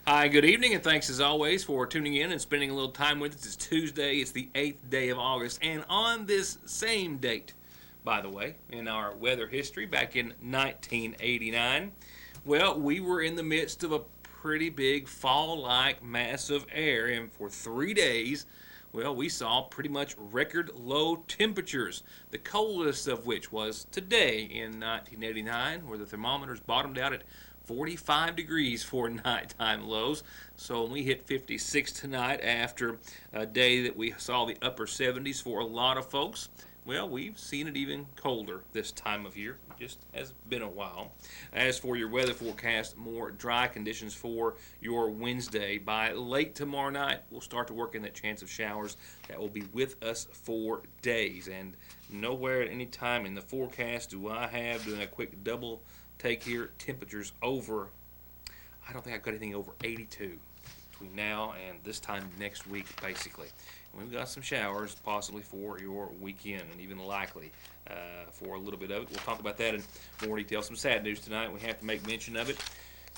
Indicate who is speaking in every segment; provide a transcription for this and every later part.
Speaker 1: Hi, good evening, and thanks as always for tuning in and spending a little time with us. It's Tuesday, it's the 8th day of August, and on this same date, by the way, in our weather history back in 1989, well, we were in the midst of a pretty big fall-like mass of air, and for 3 days, well, we saw pretty much record low temperatures, the coldest of which was today in 1989, where the thermometers bottomed out at 45 degrees for nighttime lows. So when we hit 56 tonight after a day that we saw the upper 70s for a lot of folks, well, we've seen it even colder this time of year. It just has been a while. As for your weather forecast, more dry conditions for your Wednesday. By late tomorrow night, we'll start to work in that chance of showers that will be with us for days. And nowhere at any time in the forecast do I have, doing a quick double take here, temperatures over, I don't think I've got anything over 82 between now and this time next week, basically. And we've got some showers possibly for your weekend, and even likely for a little bit of it. We'll talk about that in more detail. Some sad news tonight. We have to make mention of it.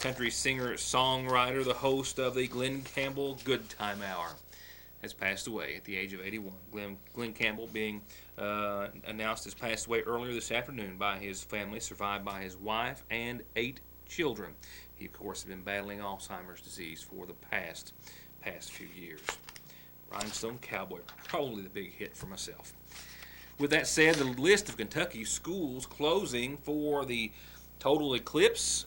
Speaker 1: Country singer, songwriter, the host of the Glenn Campbell Good Time Hour has passed away at the age of 81. Glenn Campbell being announced has passed away earlier this afternoon by his family, survived by his wife and 8 children. He, of course, has been battling Alzheimer's disease for the past few years. Rhinestone Cowboy, probably the big hit for myself. With that said, the list of Kentucky schools closing for the total eclipse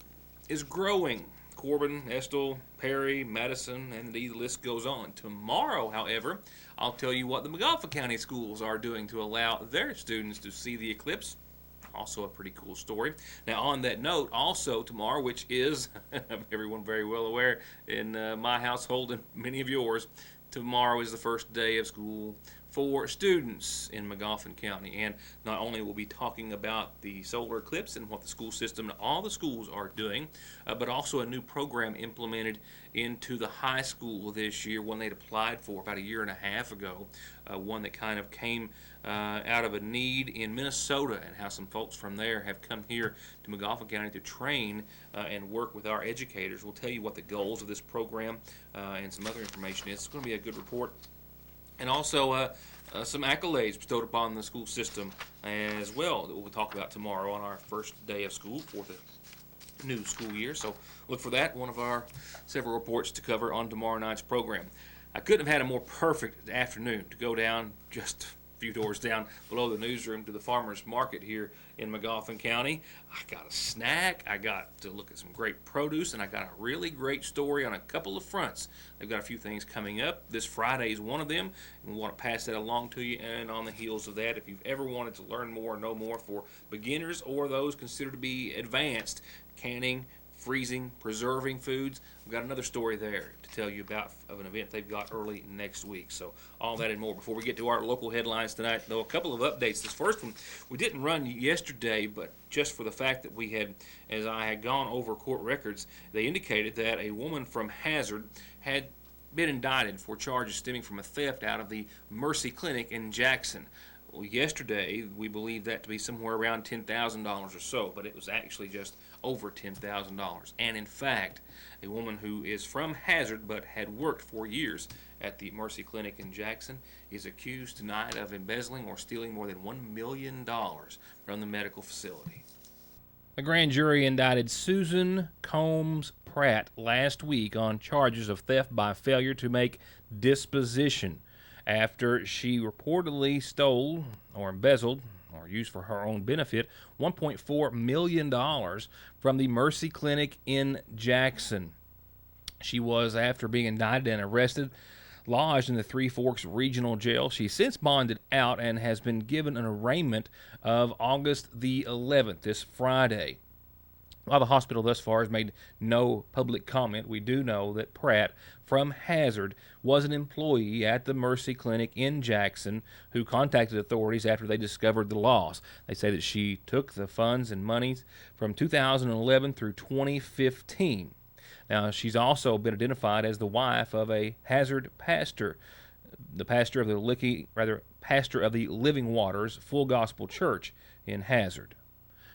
Speaker 1: is growing. Corbin, Estill, Perry, Madison, and the list goes on. Tomorrow, however, I'll tell you what the Montgomery County schools are doing to allow their students to see the eclipse. Also a pretty cool story. Now, on that note, also tomorrow, which is, everyone very well aware, in my household and many of yours, tomorrow is the first day of school for students in Montgomery County. And not only will we be talking about the solar eclipse and what the school system and all the schools are doing, but also a new program implemented into the high school this year, one they'd applied for about a year and a half ago, one that kind of came out of a need in Minnesota, and how some folks from there have come here to Montgomery County to train and work with our educators. We'll tell you what the goals of this program and some other information is. It's going to be a good report. And also some accolades bestowed upon the school system as well that we'll talk about tomorrow on our first day of school for the new school year. So look for that, one of our several reports to cover on tomorrow night's program. I couldn't have had a more perfect afternoon to go down just a few doors down below the newsroom to the farmers market here in Montgomery County. I got a snack, I got to look at some great produce, and I got a really great story on a couple of fronts. They've got a few things coming up. This Friday is one of them, and we want to pass that along to you. And on the heels of that, if you've ever wanted to learn more, know more for beginners or those considered to be advanced, canning, freezing, preserving foods, we've got another story there to tell you about of an event they've got early next week. So all that and more. Before we get to our local headlines tonight, though, a couple of updates. This first one, we didn't run yesterday, but just for the fact that we had, as I had gone over court records, they indicated that a woman from Hazard had been indicted for charges stemming from a theft out of the Mercy Clinic in Jackson. Well, yesterday, we believed that to be somewhere around $10,000 or so, but it was actually just over $10,000. And in fact, a woman who is from Hazard but had worked for years at the Mercy Clinic in Jackson is accused tonight of embezzling or stealing more than $1 million from the medical facility. A grand jury indicted Susan Combs Pratt last week on charges of theft by failure to make disposition after she reportedly stole or embezzled or used for her own benefit $1.4 million from the Mercy Clinic in Jackson. She was, after being indicted and arrested, lodged in the Three Forks Regional Jail. She's since bonded out and has been given an arraignment of August the 11th, this Friday. While the hospital thus far has made no public comment, we do know that Pratt from Hazard was an employee at the Mercy Clinic in Jackson who contacted authorities after they discovered the loss. They say that she took the funds and monies from 2011 through 2015. Now, she's also been identified as the wife of a Hazard pastor, the pastor of the Living Waters Full Gospel Church in Hazard.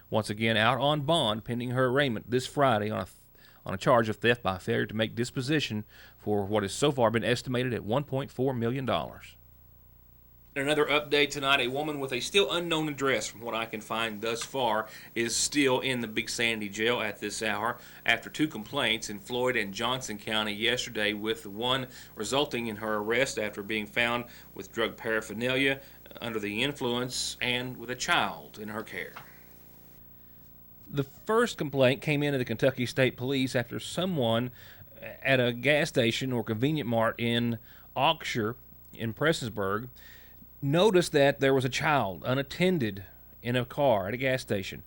Speaker 1: Once again, out on bond pending her arraignment this Friday on on a charge of theft by failure to make disposition for what has so far been estimated at $1.4 million. Another update tonight, a woman with a still unknown address, from what I can find thus far, is still in the Big Sandy jail at this hour after 2 complaints in Floyd and Johnson County yesterday, with one resulting in her arrest after being found with drug paraphernalia, under the influence, and with a child in her care. The first complaint came into the Kentucky State Police after someone at a gas station or convenient mart in Auxerre in Prestonsburg noticed that there was a child unattended in a car at a gas station,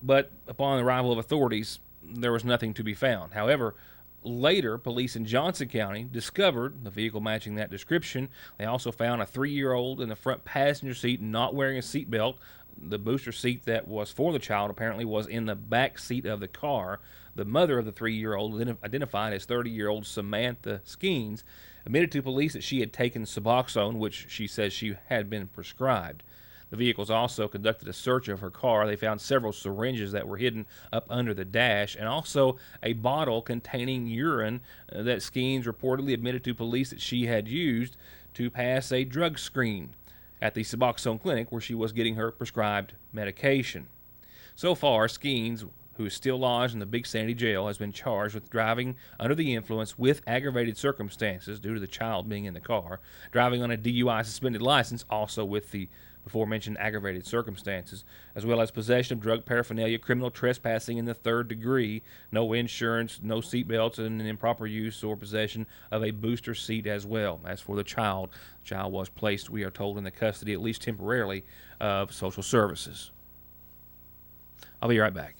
Speaker 1: but upon the arrival of authorities, there was nothing to be found. However, later, police in Johnson County discovered the vehicle matching that description. They also found a 3-year-old in the front passenger seat not wearing a seatbelt. The booster seat that was for the child apparently was in the back seat of the car. The mother of the 3-year-old, identified as 30-year-old Samantha Skeens, admitted to police that she had taken Suboxone, which she says she had been prescribed. The vehicles also conducted a search of her car. They found several syringes that were hidden up under the dash, and also a bottle containing urine that Skeens reportedly admitted to police that she had used to pass a drug screen at the Suboxone clinic where she was getting her prescribed medication. So far, Skeens, who is still lodged in the Big Sandy jail, has been charged with driving under the influence with aggravated circumstances due to the child being in the car, driving on a DUI suspended license, also with the before-mentioned aggravated circumstances, as well as possession of drug paraphernalia, criminal trespassing in the 3rd degree, no insurance, no seatbelts, and an improper use or possession of a booster seat as well. As for the child was placed, we are told, in the custody, at least temporarily, of social services. I'll be right back.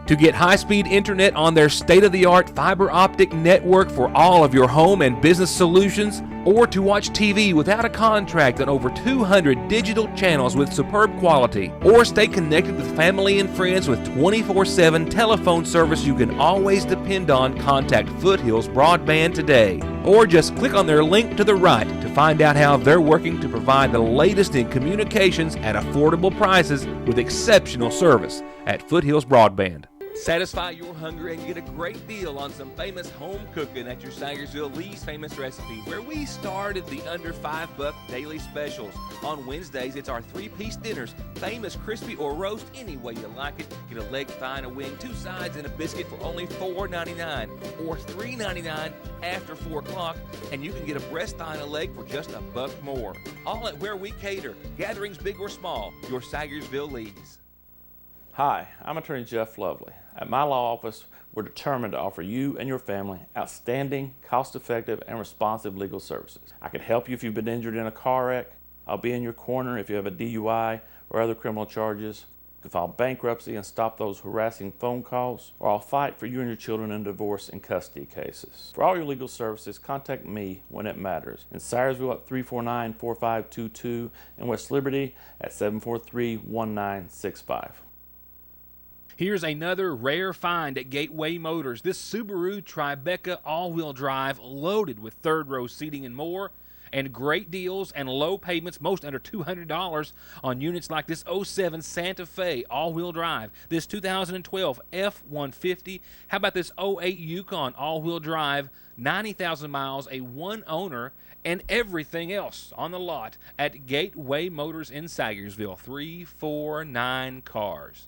Speaker 1: To get high-speed internet on their state-of-the-art fiber optic network for all of your home and business solutions, or to watch TV without a contract on over 200 digital channels with superb quality, or stay connected with family and friends with 24/7 telephone service you can always depend on, contact Foothills Broadband today. Or just click on their link to the right to find out how they're working to provide the latest in communications at affordable prices with exceptional service at Foothills Broadband. Satisfy your hunger and get a great deal on some famous home cooking at your Sangersville Lee's Famous Recipe, where we started the under $5 daily specials. On Wednesdays, it's our 3-piece dinners, famous crispy or roast, any way you like it. Get a leg, thigh, and a wing, 2 sides, and a biscuit for only $4.99 or $3.99 after 4 o'clock, and you can get a breast, thigh, and a leg for just $1 more. All at Where We Cater, gatherings big or small, your Sangersville Lee's.
Speaker 2: Hi, I'm Attorney Jeff Lovely. At my law office, we're determined to offer you and your family outstanding, cost-effective, and responsive legal services. I can help you if you've been injured in a car wreck. I'll be in your corner if you have a DUI or other criminal charges. You can file bankruptcy and stop those harassing phone calls, or I'll fight for you and your children in divorce and custody cases. For all your legal services, contact me when it matters. In Syersville at 349-4522 and West Liberty at 743-1965.
Speaker 1: Here's another rare find at Gateway Motors. This Subaru Tribeca all-wheel drive, loaded with third-row seating and more, and great deals and low payments, most under $200 on units like this 07 Santa Fe all-wheel drive, this 2012 F-150. How about this 08 Yukon all-wheel drive, 90,000 miles, a one-owner, and everything else on the lot at Gateway Motors in Sangersville. 349 cars.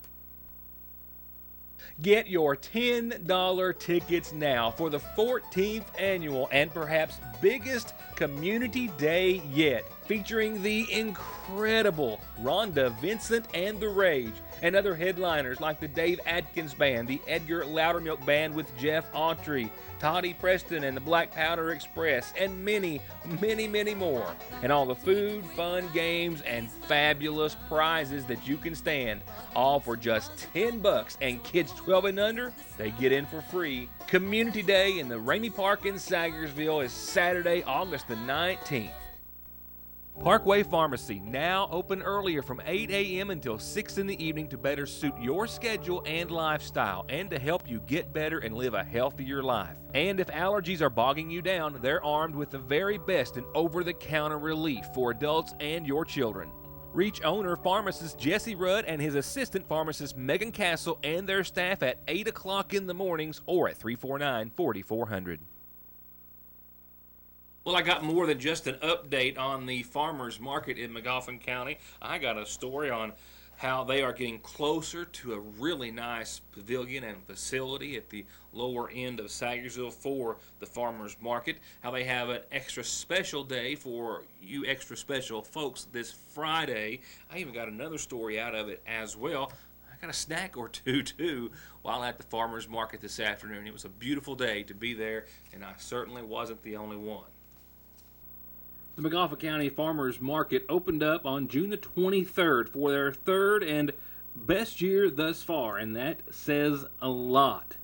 Speaker 1: Get your $10 tickets now for the 14th annual and perhaps biggest community day yet, featuring the incredible Rhonda Vincent and the Rage, and other headliners like the Dave Adkins Band, the Edgar Loudermilk Band with Jeff Autry, Toddy Preston and the Black Powder Express, and many, many, many more. And all the food, fun, games, and fabulous prizes that you can stand, all for just $10, and kids 12 and under, they get in for free. Community Day in the Ramey Park in Sangersville is Saturday, August the 19th. Parkway Pharmacy, now open earlier from 8 a.m. until 6 in the evening to better suit your schedule and lifestyle, and to help you get better and live a healthier life. And if allergies are bogging you down, they're armed with the very best in over-the-counter relief for adults and your children. Reach owner pharmacist Jesse Rudd and his assistant pharmacist Megan Castle and their staff at 8 o'clock in the mornings or at 349-4400. Well, I got more than just an update on the farmers market in McGoffin County. I got a story on how they are getting closer to a really nice pavilion and facility at the lower end of Sagersville for the farmers market. How they have an extra special day for you extra special folks this Friday. I even got another story out of it as well. I got a snack or two too while at the farmers market this afternoon. It was a beautiful day to be there, and I certainly wasn't the only one. The McGoffin County Farmers Market opened up on June the 23rd for their third and best year thus far, and that says a lot.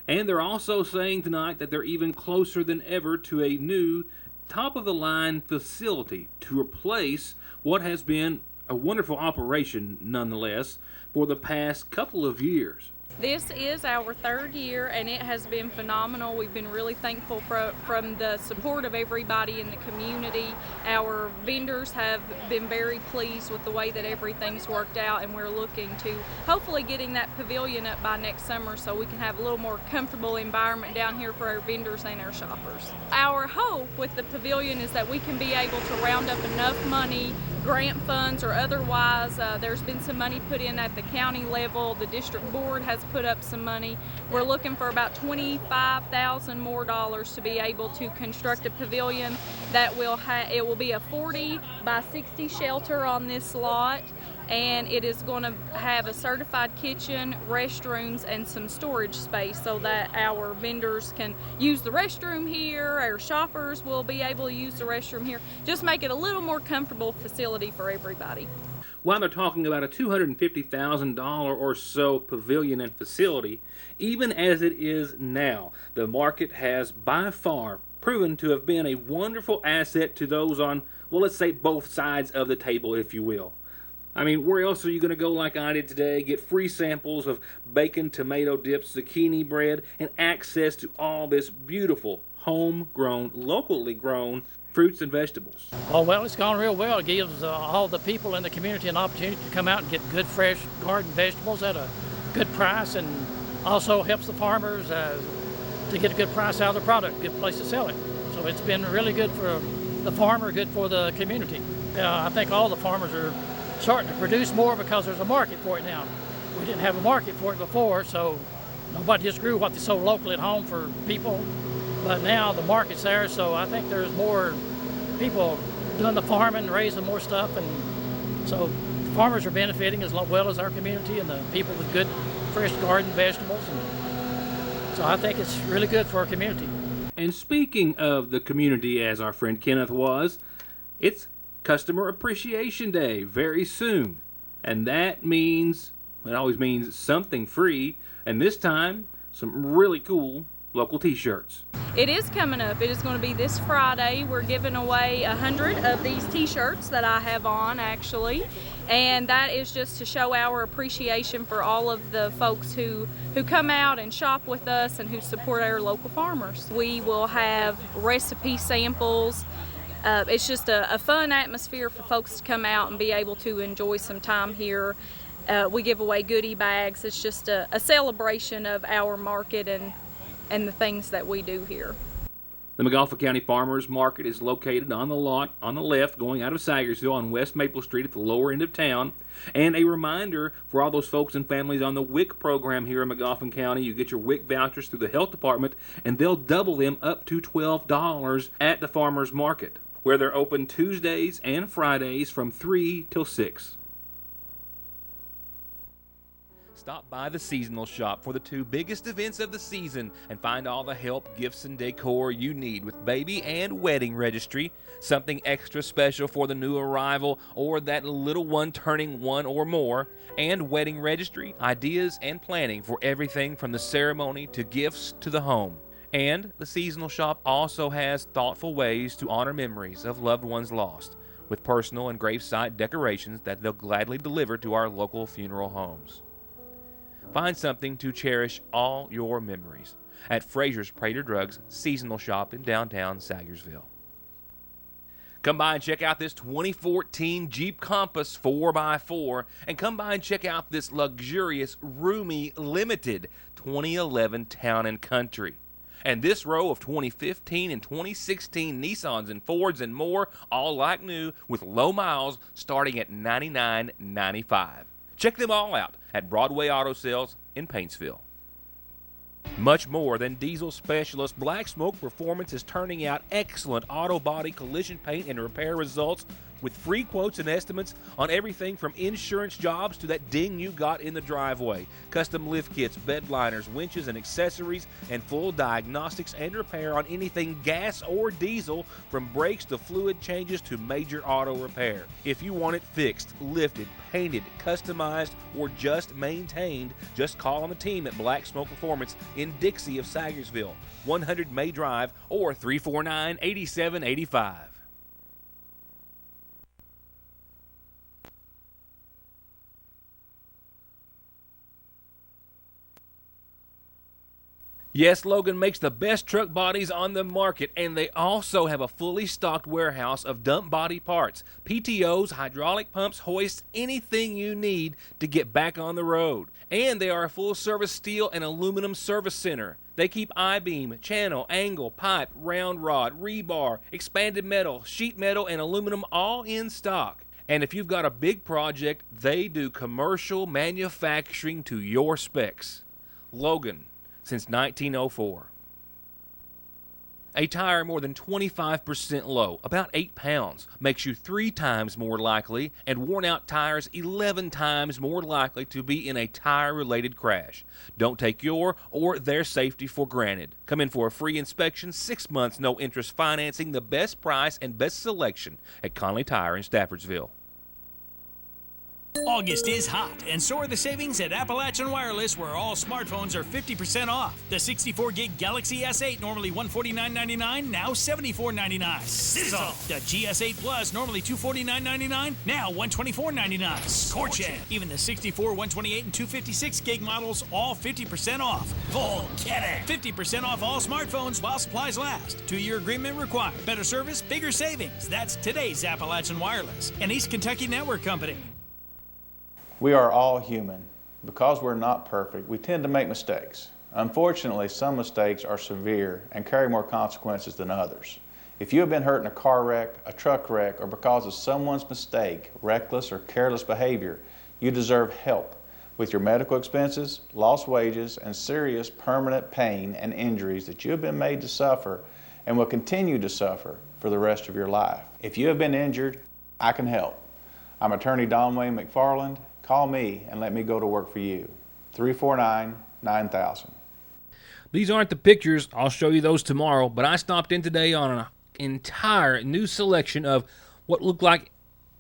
Speaker 1: And they're also saying tonight that they're even closer than ever to a new top-of-the-line facility to replace what has been a wonderful operation, nonetheless, for the past couple of years.
Speaker 3: This is our third year, and it has been phenomenal. We've been really thankful from the support of everybody in the community. Our vendors have been very pleased with the way that everything's worked out, and we're looking to hopefully getting that pavilion up by next summer so we can have a little more comfortable environment down here for our vendors and our shoppers. Our hope with the pavilion is that we can be able to round up enough money, grant funds or otherwise. There's been some money put in at the county level. The district board has put up some money. We're looking for about $25,000 more to be able to construct a pavilion that it will be a 40 by 60 shelter on this lot, and it is going to have a certified kitchen, restrooms, and some storage space so that our vendors can use the restroom here, our shoppers will be able to use the restroom here, just make it a little more comfortable facility for everybody.
Speaker 1: While they're talking about a $250,000 or so pavilion and facility, even as it is now, the market has by far proven to have been a wonderful asset to those on, well, let's say both sides of the table, if you will. I mean, where else are you going to go like I did today, get free samples of bacon, tomato dips, zucchini bread, and access to all this beautiful, homegrown, locally grown fruits and vegetables?
Speaker 4: Oh, well, it's gone real well. It gives all the people in the community an opportunity to come out and get good, fresh garden vegetables at a good price, and also helps the farmers to get a good price out of the product, good place to sell it. So it's been really good for the farmer, good for the community. I think all the farmers are starting to produce more because there's a market for it now. We didn't have a market for it before, so nobody just grew what they sold locally at home for people. But now the market's there, so I think there's more people doing the farming, raising more stuff, and so farmers are benefiting as well as our community and the people with good, fresh garden vegetables. And so I think it's really good for our community.
Speaker 1: And speaking of the community, as our friend Kenneth was, it's Customer Appreciation Day very soon. And that means, it always means something free, and this time, some really cool local t-shirts.
Speaker 3: It is coming up. It is going to be this Friday. We're giving away 100 of these t-shirts that I have on, actually, and that is just to show our appreciation for all of the folks who come out and shop with us and who support our local farmers. We will have recipe samples. It's just a fun atmosphere for folks to come out and be able to enjoy some time here. We give away goodie bags. It's just a celebration of our market and the things that we do here.
Speaker 1: The McGoffin County Farmers Market is located on the lot on the left going out of Sagersville on West Maple Street at the lower end of town. And a reminder for all those folks and families on the WIC program here in McGoffin County, you get your WIC vouchers through the health department, and they'll double them up to $12 at the Farmers Market, where they're open Tuesdays and Fridays from 3 till 6. Stop by the seasonal shop for the two biggest events of the season and find all the help, gifts, and decor you need with baby and wedding registry, something extra special for the new arrival or that little one turning one or more, and wedding registry, ideas, and planning for everything from the ceremony to gifts to the home. And the seasonal shop also has thoughtful ways to honor memories of loved ones lost, with personal and gravesite decorations that they'll gladly deliver to our local funeral homes. Find something to cherish all your memories at Fraziers Prater Drugs Seasonal Shop in downtown Sagersville. Come by and check out this 2014 Jeep Compass 4x4, and come by and check out this luxurious, roomy, limited 2011 Town & Country. And this row of 2015 and 2016 Nissans and Fords and more, all like new, with low miles starting at $99.95. Check them all out at Broadway Auto Sales in Paintsville. Much more than diesel specialist, Black Smoke Performance is turning out excellent auto body collision paint and repair results with free quotes and estimates on everything from insurance jobs to that ding you got in the driveway, custom lift kits, bed liners, winches and accessories, and full diagnostics and repair on anything gas or diesel, from brakes to fluid changes to major auto repair. If you want it fixed, lifted, painted, customized, or just maintained, just call on the team at Black Smoke Performance in Dixie of Sagersville, 100 May Drive, or 349-8785. Yes, Logan makes the best truck bodies on the market, and they also have a fully stocked warehouse of dump body parts, PTOs, hydraulic pumps, hoists, anything you need to get back on the road. And they are a full-service steel and aluminum service center. They keep I-beam, channel, angle, pipe, round rod, rebar, expanded metal, sheet metal, and aluminum all in stock. And if you've got a big project, they do commercial manufacturing to your specs. Logan, since 1904. A tire more than 25% low, about 8 pounds, makes you 3 times more likely, and worn out tires 11 times more likely to be in a tire-related crash. Don't take your or their safety for granted. Come in for a free inspection, 6 months, no interest financing, the best price and best selection at Connelly Tire in Staffordsville.
Speaker 5: August is hot, and so are the savings at Appalachian Wireless, where all smartphones are 50% off. The 64-gig Galaxy S8, normally $149.99, now $74.99. Sizzle! The GS8 Plus, normally $249.99, now $124.99. Scorchin'! Even the 64, 128, and 256-gig models, all 50% off. Forget it! 50% off all smartphones while supplies last. 2-year agreement required. Better service, bigger savings. That's today's Appalachian Wireless, an East Kentucky network company.
Speaker 6: We are all human. Because we're not perfect, we tend to make mistakes. Unfortunately, some mistakes are severe and carry more consequences than others. If you have been hurt in a car wreck, a truck wreck, or because of someone's mistake, reckless or careless behavior, you deserve help with your medical expenses, lost wages, and serious permanent pain and injuries that you have been made to suffer and will continue to suffer for the rest of your life. If you have been injured, I can help. I'm attorney Wayne McFarland. Call me and let me go to work for you. 349-9000.
Speaker 1: These aren't the pictures. I'll show you those tomorrow. But I stopped in today on an entire new selection of what looked like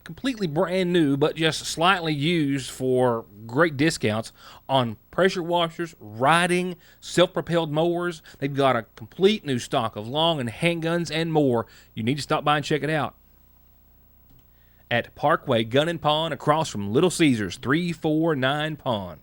Speaker 1: completely brand new, but just slightly used for great discounts on pressure washers, riding, self-propelled mowers. They've got a complete new stock of long and handguns and more. You need to stop by and check it out at Parkway Gun Pond, across from Little Caesars, 349 Pond.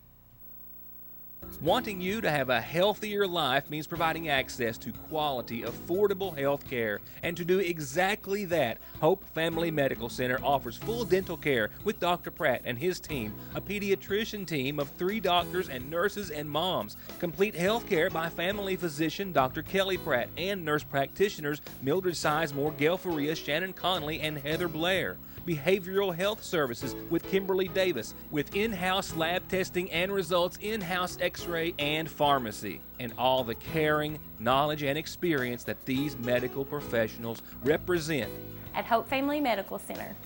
Speaker 1: Wanting you to have a healthier life means providing access to quality, affordable health care. And to do exactly that, Hope Family Medical Center offers full dental care with Dr. Pratt and his team, a pediatrician team of 3 doctors and nurses and moms, complete health care by family physician Dr. Kelly Pratt and nurse practitioners Mildred Sizemore, Gail Faria, Shannon Connolly, and Heather Blair. Behavioral health services with Kimberly Davis, with in-house lab testing and results, in-house x-ray and pharmacy, and all the caring, knowledge, and experience that these medical professionals represent
Speaker 7: at Hope Family Medical Center.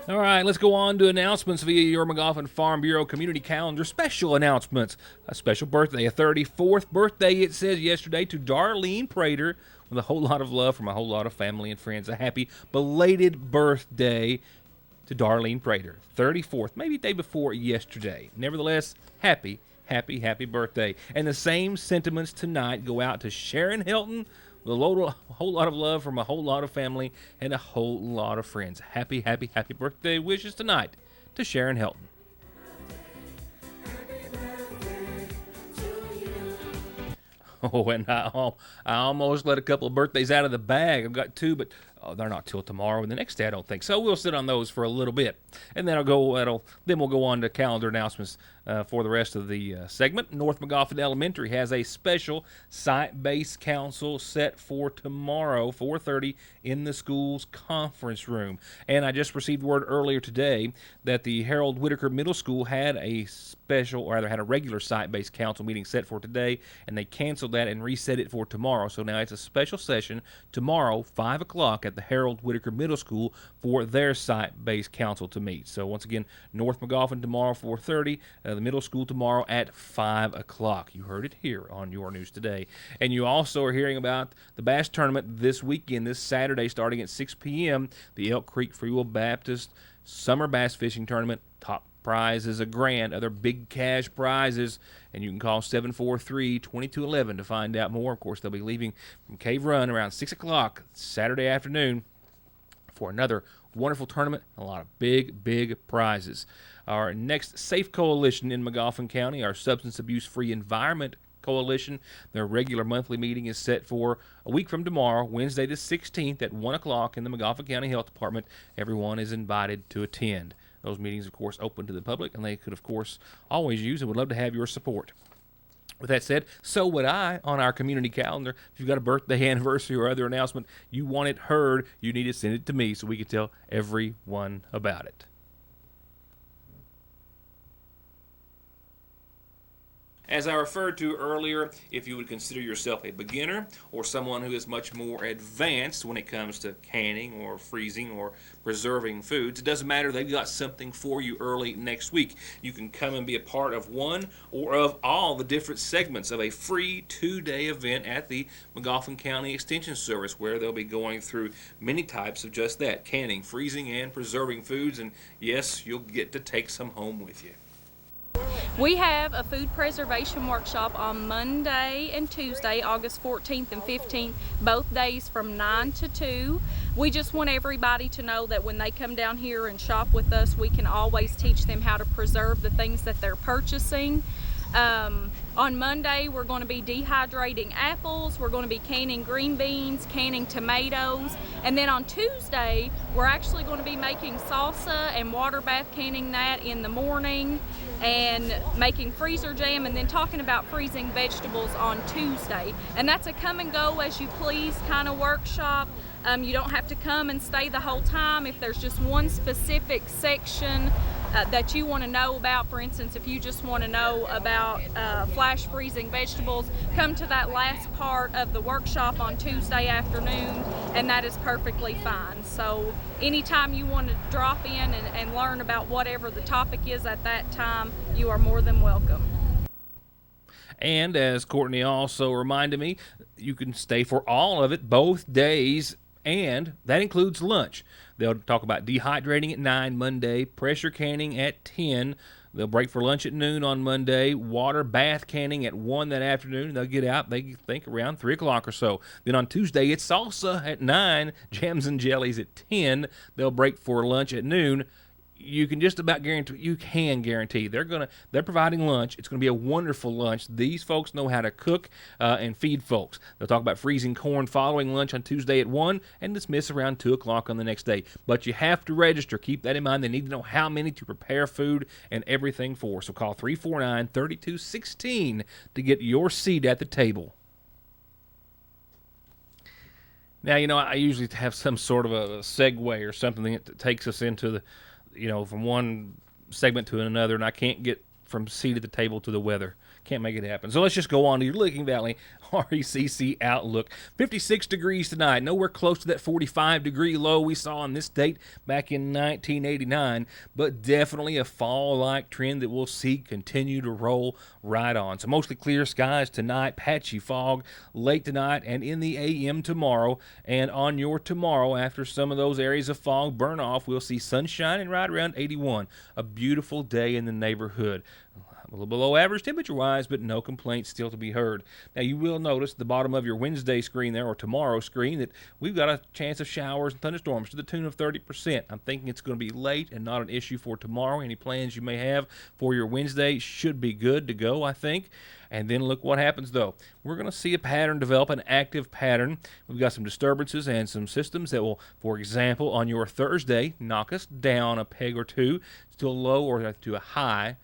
Speaker 1: All right, let's go on to announcements via your McGoffin Farm Bureau Community Calendar. Special announcements. A special birthday, a 34th birthday, it says yesterday, to Darlene Prater, with a whole lot of love from a whole lot of family and friends. A happy belated birthday to Darlene Prater. 34th, maybe day before yesterday. Nevertheless, happy birthday. And the same sentiments tonight go out to Sharon Helton, with a whole lot of love from a whole lot of family and a whole lot of friends. Happy birthday wishes tonight to Sharon Helton. Oh, and I almost let a couple of birthdays out of the bag. I've got two, but they're not till tomorrow and the next day, I don't think. So we'll sit on those for a little bit, and then we'll go on to calendar announcements for the rest of the segment. North McGoffin Elementary has a special site-based council set for tomorrow, 4:30, in the school's conference room. And I just received word earlier today that the Harold Whitaker Middle School had a regular site-based council meeting set for today, and they canceled that and reset it for tomorrow. So now it's a special session tomorrow, 5 o'clock, at the Harold Whitaker Middle School for their site-based council to meet. So once again, North McGoffin tomorrow, 4:30, the middle school tomorrow at 5 o'clock. You heard it here on Your News Today. And you also are hearing about the bass tournament this weekend, this Saturday, starting at 6 p.m., the Elk Creek Free Will Baptist Summer Bass Fishing Tournament. Top prize is $1,000, other big cash prizes, and you can call 743-2211 to find out more. Of course, they'll be leaving from Cave Run around 6 o'clock Saturday afternoon for another wonderful tournament, a lot of big prizes. Our next Safe Coalition in McGoffin County, our Substance Abuse Free Environment Coalition, their regular monthly meeting is set for a week from tomorrow, Wednesday the 16th at 1 o'clock in the McGoffin County Health Department. Everyone is invited to attend. Those meetings, of course, open to the public, and they could, of course, always use and would love to have your support. With that said, so would I on our community calendar. If you've got a birthday, anniversary, or other announcement you want it heard, you need to send it to me so we can tell everyone about it. As I referred to earlier, if you would consider yourself a beginner or someone who is much more advanced when it comes to canning or freezing or preserving foods, it doesn't matter. They've got something for you early next week. You can come and be a part of one or of all the different segments of a free 2-day event at the McGoffin County Extension Service, where they'll be going through many types of just that, canning, freezing, and preserving foods. And yes, you'll get to take some home with you.
Speaker 3: We have a food preservation workshop on Monday and Tuesday, August 14th and 15th, both days from 9 to 2. We just want everybody to know that when they come down here and shop with us, we can always teach them how to preserve the things that they're purchasing. On Monday, we're going to be dehydrating apples, we're going to be canning green beans, canning tomatoes, and then on Tuesday, we're actually going to be making salsa and water bath, canning that in the morning, and making freezer jam, and then talking about freezing vegetables on Tuesday. And that's a come and go as you please kind of workshop. You don't have to come and stay the whole time. If there's just one specific section that you want to know about, for instance, if you just want to know about flash freezing vegetables, come to that last part of the workshop on Tuesday afternoon, and that is perfectly fine. So anytime you want to drop in and learn about whatever the topic is at that time, you are more than welcome.
Speaker 1: And as Courtney also reminded me, you can stay for all of it, both days, and that includes lunch. They'll talk about dehydrating at 9 Monday, pressure canning at 10. They'll break for lunch at noon on Monday, water bath canning at 1 that afternoon. They'll get out, they think, around 3 o'clock or so. Then on Tuesday, it's salsa at 9, jams and jellies at 10. They'll break for lunch at noon. You can just about guarantee they're providing lunch. It's going to be a wonderful lunch. These folks know how to cook and feed folks. They'll talk about freezing corn following lunch on Tuesday at 1 and dismiss around 2 o'clock on the next day. But you have to register. Keep that in mind. They need to know how many to prepare food and everything for. So call 349-3216 to get your seat at the table. Now, I usually have some sort of a segue or something that takes us into the from one segment to another, and I can't get from seat at the table to the weather. Can't make it happen. So let's just go on to your Licking Valley RECC outlook. 56 degrees tonight, nowhere close to that 45-degree low we saw on this date back in 1989, but definitely a fall-like trend that we'll see continue to roll right on. So mostly clear skies tonight, patchy fog late tonight and in the AM tomorrow. And on your tomorrow, after some of those areas of fog burn off, we'll see sunshine and right around 81. A beautiful day in the neighborhood. A little below average temperature-wise, but no complaints still to be heard. Now, you will notice at the bottom of your Wednesday screen there, or tomorrow screen, that we've got a chance of showers and thunderstorms to the tune of 30%. I'm thinking it's going to be late and not an issue for tomorrow. Any plans you may have for your Wednesday should be good to go, I think. And then look what happens, though. We're going to see a pattern develop, an active pattern. We've got some disturbances and some systems that will, for example, on your Thursday, knock us down a peg or two, still low or to a high,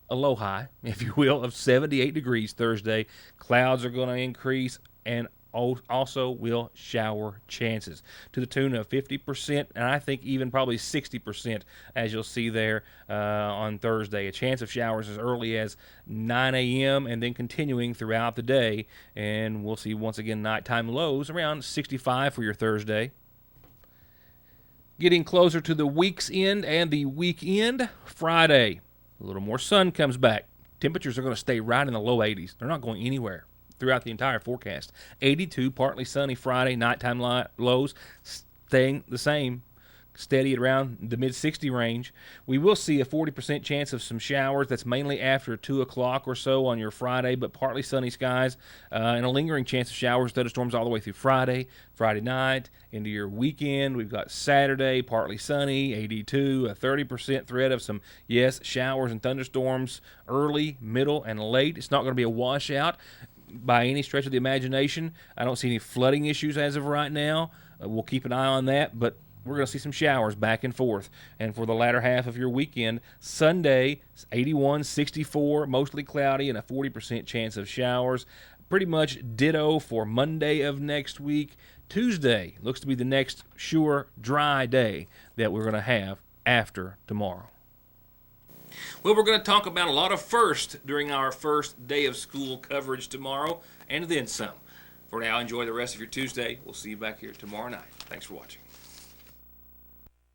Speaker 1: a low high, if you will, of 78 degrees Thursday. Clouds are going to increase and also will shower chances to the tune of 50%, and I think even probably 60%, as you'll see there on Thursday. A chance of showers as early as 9 a.m. and then continuing throughout the day, and we'll see once again nighttime lows around 65 for your Thursday. Getting closer to the week's end and the weekend, Friday, a little more sun comes back. Temperatures are going to stay right in the low 80s. They're not going anywhere throughout the entire forecast. 82, partly sunny Friday, nighttime lows staying the same, steady at around the mid-60 range. We will see a 40% chance of some showers. That's mainly after 2 o'clock or so on your Friday, but partly sunny skies and a lingering chance of showers, thunderstorms all the way through Friday night, into your weekend. We've got Saturday, partly sunny, 82, a 30% threat of some, yes, showers and thunderstorms early, middle, and late. It's not going to be a washout by any stretch of the imagination. I don't see any flooding issues as of right now. We'll keep an eye on that, but we're going to see some showers back and forth. And for the latter half of your weekend, Sunday, 81, 64, mostly cloudy, and a 40% chance of showers. Pretty much ditto for Monday of next week. Tuesday looks to be the next sure dry day that we're going to have after tomorrow. Well, we're going to talk about a lot of first during our first day of school coverage tomorrow, and then some. For now, enjoy the rest of your Tuesday. We'll see you back here tomorrow night. Thanks for watching.